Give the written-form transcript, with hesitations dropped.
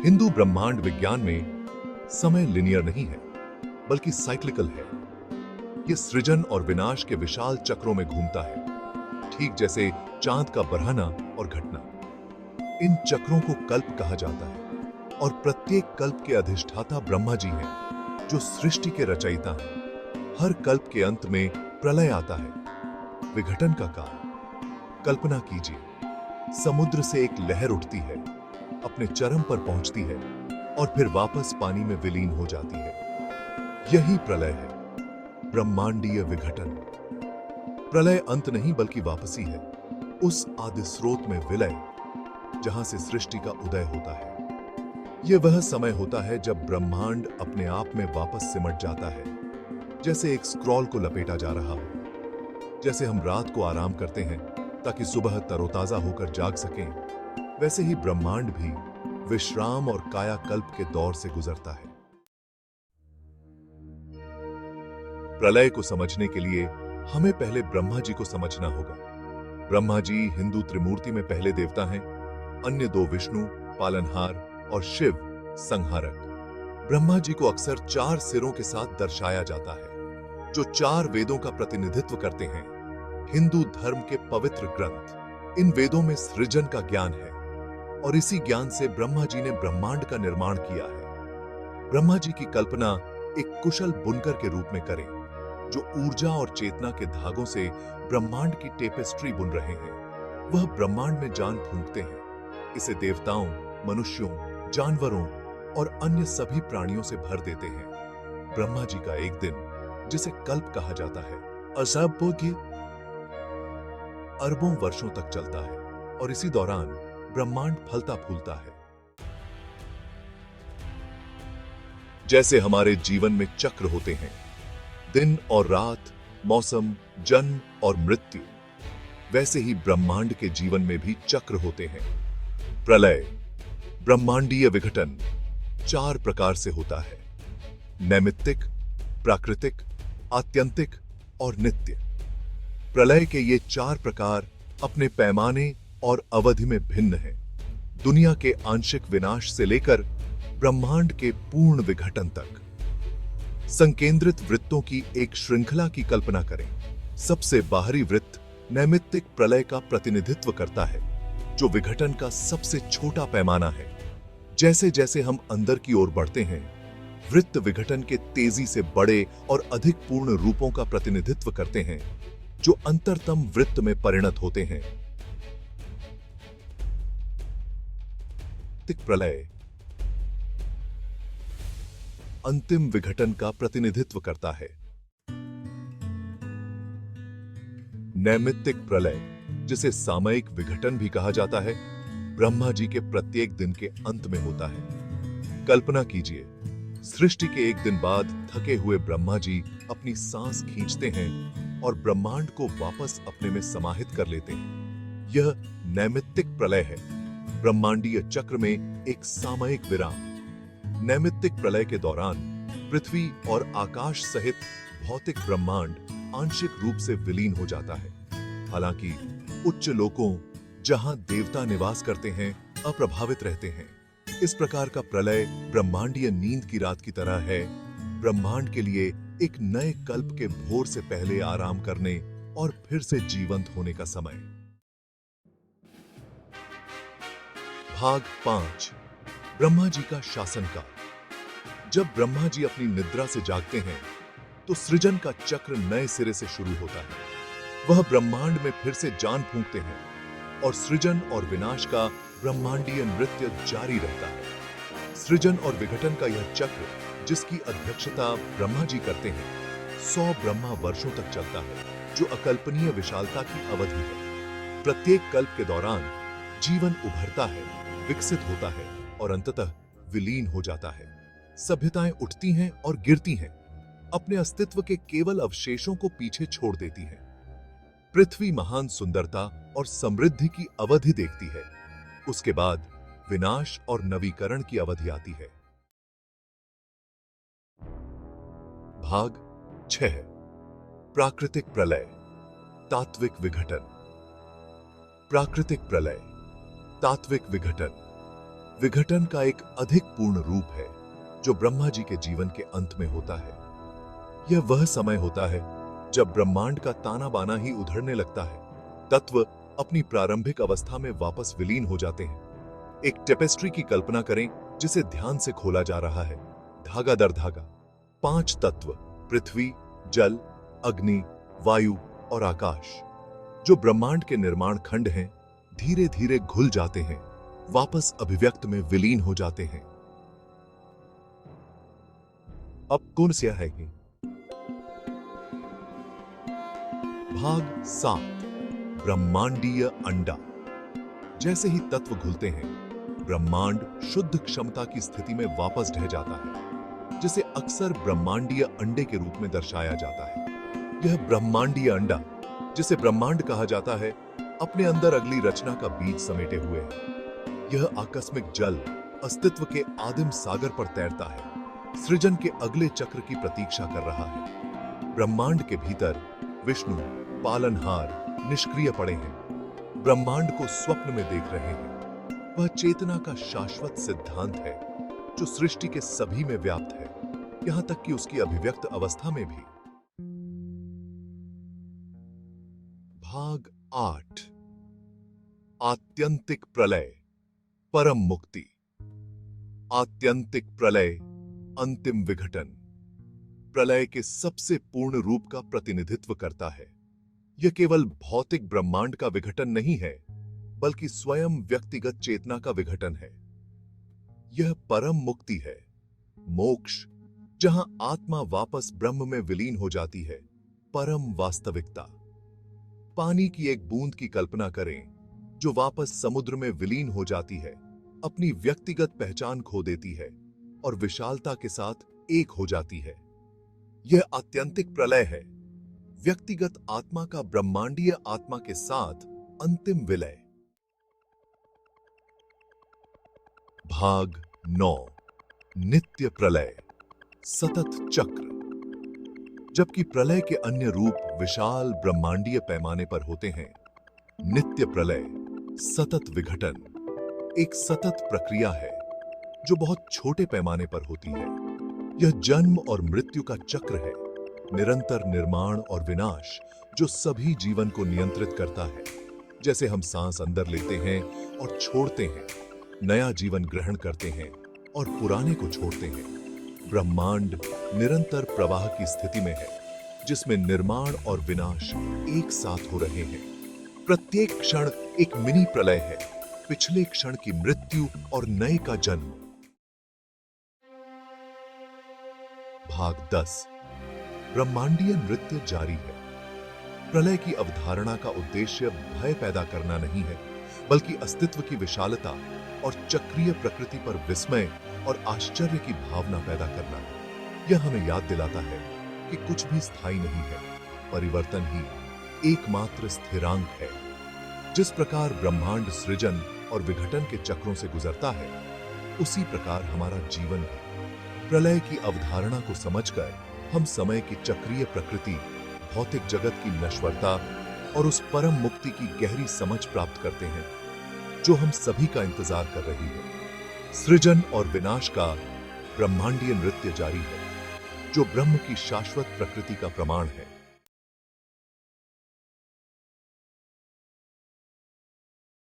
हिंदू ब्रह्मांड विज्ञान में समय लिनियर नहीं है, बल्कि साइक्लिकल है। यह सृजन और विनाश के विशाल चक्रों में घूमता है, ठीक जैसे चांद का बढ़ना और घटना। इन चक्रों को कल्प कहा जाता है और प्रत्येक कल्प के अधिष्ठाता ब्रह्मा जी हैं, जो सृष्टि के रचयिता हैं। हर कल्प के अंत में प्रलय आता है, विघटन का काल। कल्पना कीजिए, समुद्र से एक लहर उठती है, अपने चरम पर पहुंचती है और फिर वापस पानी में विलीन हो जाती है। यही प्रलय है, ब्रह्मांडीय विघटन। प्रलय अंत नहीं बल्कि वापसी है, उस आदि स्रोत में विलय जहां से सृष्टि का उदय होता है। यह वह समय होता है जब ब्रह्मांड अपने आप में वापस सिमट जाता है, जैसे एक स्क्रॉल को लपेटा जा रहा हो। जैसे हम रात को आराम करते हैं ताकि सुबह तरोताजा होकर जाग सकें, वैसे ही ब्रह्मांड भी विश्राम और कायाकल्प के दौर से गुजरता है। प्रलय को समझने के लिए हमें पहले ब्रह्मा जी को समझना होगा। ब्रह्मा जी हिंदू त्रिमूर्ति में पहले देवता हैं, अन्य दो विष्णु पालनहार और शिव संहारक। ब्रह्मा जी को अक्सर 4 सिरों के साथ दर्शाया जाता है, जो 4 वेदों का प्रतिनिधित्व करते हैं। हिंदू धर्म के पवित्र ग्रंथ, इन वेदों में सृजन का ज्ञान है और इसी ज्ञान से ब्रह्मा जी ने ब्रह्मांड का निर्माण किया है। ब्रह्मा जी की कल्पना एक कुशल बुनकर के रूप में करें, जो ऊर्जा और चेतना के धागों से ब्रह्मांड की टेपेस्ट्री बुन रहे हैं। वह ब्रह्मांड में जान फूंकते हैं, इसे देवताओं, मनुष्यों, जानवरों और अन्य सभी प्राणियों से भर देते हैं। ब्रह्मा जी का एक दिन, जिसे कल्प कहा जाता है, असाध्य अरबों वर्षों तक चलता है और इसी दौरान ब्रह्मांड फलता फूलता है। जैसे हमारे जीवन में चक्र होते हैं, दिन और रात, मौसम, जन्म और मृत्यु, वैसे ही ब्रह्मांड के जीवन में भी चक्र होते हैं। प्रलय, ब्रह्मांडीय विघटन 4 प्रकार से होता है: नैमित्तिक, प्राकृतिक, आत्यंतिक और नित्य। प्रलय के ये 4 प्रकार अपने पैमाने और अवधि में भिन्न हैं। दुनिया के आंशिक विनाश से लेकर ब्रह्मांड के पूर्ण विघटन तक। संकेंद्रित वृत्तों की एक श्रृंखला की कल्पना करें। सबसे बाहरी वृत्त नैमित्तिक प्रलय का प्रतिनिधित्व करता है, जो विघटन का सबसे छोटा पैमाना है। जैसे जैसे हम अंदर की ओर बढ़ते हैं, वृत्त विघटन के तेजी से बड़े और अधिक पूर्ण रूपों का प्रतिनिधित्व करते हैं, जो अंतरतम वृत्त में परिणत होते हैं। प्रलय अंतिम विघटन का प्रतिनिधित्व करता है। नैमित्तिक प्रलय, जिसे सामयिक विघटन भी कहा जाता है, ब्रह्मा जी के प्रत्येक दिन के अंत में होता है। कल्पना कीजिए, सृष्टि के एक दिन बाद थके हुए ब्रह्मा जी अपनी सांस खींचते हैं और ब्रह्मांड को वापस अपने में समाहित कर लेते हैं। यह नैमित्तिक प्रलय है, ब्रह्मांडीय चक्र में एक सामयिक विराम। नैमित्तिक प्रलय के दौरान पृथ्वी और आकाश सहित भौतिक ब्रह्मांड आंशिक रूप से विलीन हो जाता है। हालांकि उच्च लोकों, जहां देवता निवास करते हैं, अप्रभावित रहते हैं। इस प्रकार का प्रलय ब्रह्मांडीय नींद की रात की तरह है, ब्रह्मांड के लिए एक नए कल्प के भोर से पहले आराम करने और फिर से जीवंत होने का समय। भाग 5, ब्रह्मा जी का शासनकाल। जब ब्रह्मा जी अपनी निद्रा से जागते हैं, तो सृजन का चक्र नए सिरे से शुरू होता है। वह ब्रह्मांड में फिर से जान फूंकते हैं और सृजन और विनाश का ब्रह्मांडीय नृत्य जारी रहता है। सृजन और विघटन का यह चक्र, जिसकी अध्यक्षता ब्रह्मा जी करते हैं, 100 ब्रह्मा वर्षों तक चलता है, जो अकल्पनीय विशालता की अवधि है। प्रत्येक कल्प के दौरान जीवन उभरता है, विकसित होता है और अंततः विलीन हो जाता है। सभ्यताएं उठती हैं और गिरती हैं, अपने अस्तित्व के केवल अवशेषों को पीछे छोड़ देती हैं। पृथ्वी महान सुंदरता और समृद्धि की अवधि देखती है। उसके बाद विनाश और नवीकरण की अवधि आती है। भाग 6, प्राकृतिक प्रलय, तात्विक विघटन। प्राकृतिक प्रलय, तात्विक विघटन, विघटन का एक अधिक पूर्ण रूप है जो ब्रह्मा जी के जीवन के अंत में होता है। यह वह समय होता है जब ब्रह्मांड का ताना बाना ही उधड़ने लगता है। तत्व अपनी प्रारंभिक अवस्था में वापस विलीन हो जाते हैं। एक टेपेस्ट्री की कल्पना करें जिसे ध्यान से खोला जा रहा है, धागा दर धागा। 5 तत्व, पृथ्वी, जल, अग्नि, वायु और आकाश, जो ब्रह्मांड के निर्माण खंड हैं, धीरे धीरे घुल जाते हैं, वापस अभिव्यक्त में विलीन हो जाते हैं। अब कौन सा है ये? भाग 7, ब्रह्मांडीय अंडा। जैसे ही तत्व घुलते हैं, ब्रह्मांड शुद्ध क्षमता की स्थिति में वापस ढह जाता है, जिसे अक्सर ब्रह्मांडीय अंडे के रूप में दर्शाया जाता है। यह ब्रह्मांडीय अंडा, जिसे ब्रह्मांड कहा जाता है, अपने अंदर अगली रचना का बीज समेटे हुए है। यह आकस्मिक जल अस्तित्व के आदिम सागर पर तैरता है, सृजन के अगले चक्र की प्रतीक्षा कर रहा है। ब्रह्मांड के भीतर विष्णु पालनहार निष्क्रिय पड़े हैं, ब्रह्मांड को स्वप्न में देख रहे हैं। वह चेतना का शाश्वत सिद्धांत है जो सृष्टि के सभी में व्याप्त है, यहां तक कि उसकी अभिव्यक्त अवस्था में भी। भाग 8, आत्यंतिक प्रलय, परम मुक्ति। आत्यंतिक प्रलय, अंतिम विघटन, प्रलय के सबसे पूर्ण रूप का प्रतिनिधित्व करता है। यह केवल भौतिक ब्रह्मांड का विघटन नहीं है, बल्कि स्वयं व्यक्तिगत चेतना का विघटन है। यह परम मुक्ति है, मोक्ष, जहां आत्मा वापस ब्रह्म में विलीन हो जाती है, परम वास्तविकता। पानी की एक बूंद की कल्पना करें जो वापस समुद्र में विलीन हो जाती है, अपनी व्यक्तिगत पहचान खो देती है और विशालता के साथ एक हो जाती है। यह आत्यंतिक प्रलय है, व्यक्तिगत आत्मा का ब्रह्मांडीय आत्मा के साथ अंतिम विलय। भाग 9, नित्य प्रलय, सतत चक्र। जबकि प्रलय के अन्य रूप विशाल ब्रह्मांडीय पैमाने पर होते हैं, नित्य प्रलय, सतत विघटन, एक सतत प्रक्रिया है जो बहुत छोटे पैमाने पर होती है। यह जन्म और मृत्यु का चक्र है, निरंतर निर्माण और विनाश जो सभी जीवन को नियंत्रित करता है। जैसे हम सांस अंदर लेते हैं और छोड़ते हैं, नया जीवन ग्रहण करते हैं और पुराने को छोड़ते हैं। ब्रह्मांड निरंतर प्रवाह की स्थिति में है, जिसमें निर्माण और विनाश एक साथ हो रहे हैं। प्रत्येक क्षण एक मिनी प्रलय है, पिछले क्षण की मृत्यु और नए का जन्म। भाग 10, ब्रह्मांडीय नृत्य जारी है। प्रलय की अवधारणा का उद्देश्य भय पैदा करना नहीं है, बल्कि अस्तित्व की विशालता और चक्रीय प्रकृति पर विस्मय और आश्चर्य की भावना पैदा करना। यह हमें याद दिलाता है कि कुछ भी स्थायी नहीं है, परिवर्तन ही एकमात्र स्थिरांक है। जिस प्रकार ब्रह्मांड सृजन और विघटन के चक्रों से गुजरता है, उसी प्रकार हमारा जीवन है। प्रलय की अवधारणा को समझकर हम समय की चक्रीय प्रकृति, भौतिक जगत की नश्वरता और उस परम मुक्ति की गहरी समझ प्राप्त करते हैं जो हम सभी का इंतजार कर रही है। सृजन और विनाश का ब्रह्मांडीय नृत्य जारी है, जो ब्रह्म की शाश्वत प्रकृति का प्रमाण है।